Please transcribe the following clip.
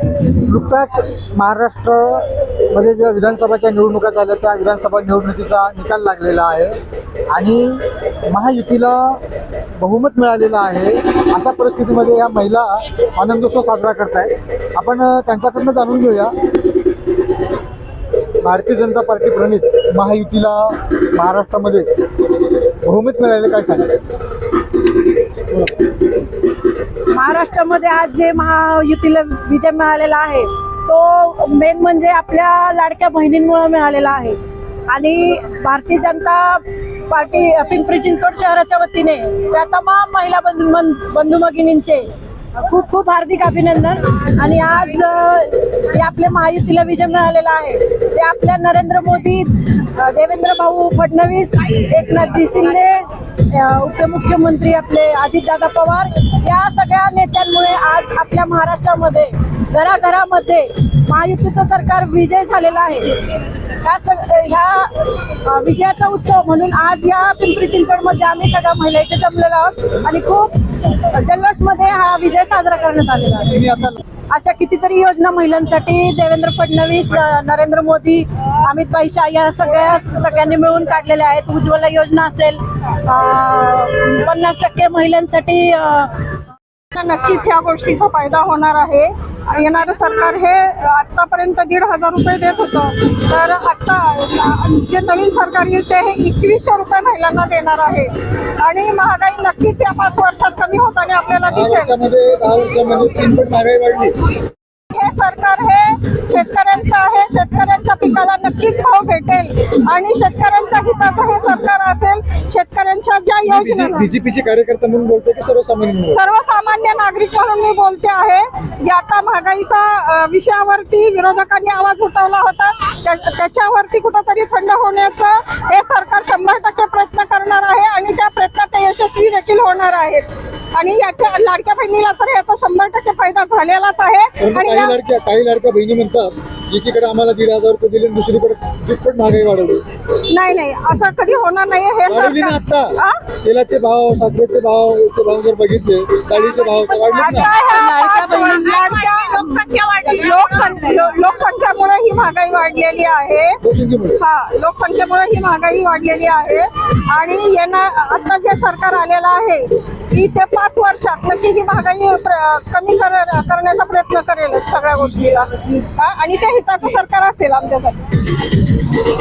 नुकताच महाराष्ट्रामध्ये ज्या विधानसभाच्या निवडणुका झाल्या त्या विधानसभा निवडणुकीचा निकाल लागलेला आहे आणि महायुतीला बहुमत मिळालेलं आहे। अशा परिस्थितीमध्ये या महिला आनंदोत्सव साजरा करतायत। आपण त्यांच्याकडनं जाणून घेऊया। भारतीय जनता पार्टी प्रणित महायुतीला महाराष्ट्रामध्ये बहुमत मिळाले, काय सांगतात? महाराष्ट्रामध्ये आज जे महायुतीला विजय मिळालेला आहे तो मेन म्हणजे आपल्या लाडक्या बहिणींमुळे मिळालेला आहे आणि भारतीय जनता पार्टी पिंपरी चिंचवड शहराच्या वतीने त्या तमाम महिला बंधू भगिनींचे खूप खूप हार्दिक अभिनंदन। आणि आज जे आपल्या महायुतीला विजय मिळालेला आहे ते आपल्या नरेंद्र मोदी, देवेंद्र भाऊ फडणवीस, एकनाथजी शिंदे, उपमुख्यमंत्री आपले अजितदादा पवार या सगळ्या नेत्यांमुळे आज आपल्या महाराष्ट्रामध्ये घराघरामध्ये महायुतीचं सरकार विजय झालेला आहे। ह्या विजयाचा उत्सव म्हणून आज या पिंपरी चिंचवडमध्ये आम्ही सगळ्या महिला इथे जमलेलो आहोत आणि खूप जल्लोषमध्ये हा विजय साजरा करण्यात आलेला आहे। अशा कितीतरी योजना महिलांसाठी देवेंद्र फडणवीस, नरेंद्र मोदी, अमितभाई शाह या सगळ्यांनी मिळून काढलेल्या आहेत। उज्ज्वला योजना असेल, 50% महिलांसाठी नक्कीच ह्या गोष्टीचा फायदा होणार आहे। येणारं सरकार हे आतापर्यंत 1,500 रुपये देत होतं, तर आता जे नवीन सरकार येईल ते हे 2100 रुपये महिलांना देणार आहे आणि महागाई नक्कीच या 5 वर्षात कमी होताना आपल्याला दिसेल। 10 वर्षामध्ये 3 पट महागाई वाढली। हे सरकार हे शेतकऱ्यांचं आहे, शेतकऱ्यांच्या पिकाला नक्कीच भाव भेटेल आणि शेतकऱ्यांच्या हिताचं हे सरकार असेल। शेतकऱ्यांच्या ज्या योजना बीजेपीचे कार्यकर्ता म्हणून बोलतो की सर्वसामान्य नागरिक म्हणून मी बोलते आहे, जे आता महागाईचा विषयावरती विरोधकांनी आवाज उठवला होता त्याच्यावरती कुठंतरी थंड होण्याचं हे सरकार 100% प्रयत्न करणार आहे आणि त्या प्रयत्नात ते यशस्वी देखील होणार आहेत आणि याच्या लाडक्या बहिणीला तर याचा 100% फायदा झालेलाच आहे। आणि काही लाडक्या बहिणी म्हणतात एकीकडे आम्हाला 1,500 रुपये दिले, दुसरीकडे दुप्पट महागाई वाढवली। नाही, असं कधी होणार नाही। हे आता तेलाचे भाव, साखरेचे भाव जर बघितले, डाळीचे भाव लोकसंख्येमुळे ही महागाई वाढलेली आहे। लोकसंख्येमुळे ही महागाई वाढलेली आहे आणि आता जे सरकार आलेलं आहे की ते 5 वर्षात नक्की ही महागाई कमी करण्याचा प्रयत्न करेल सगळ्या गोष्टीला आणि ते हिताचं सरकार असेल आमच्यासाठी।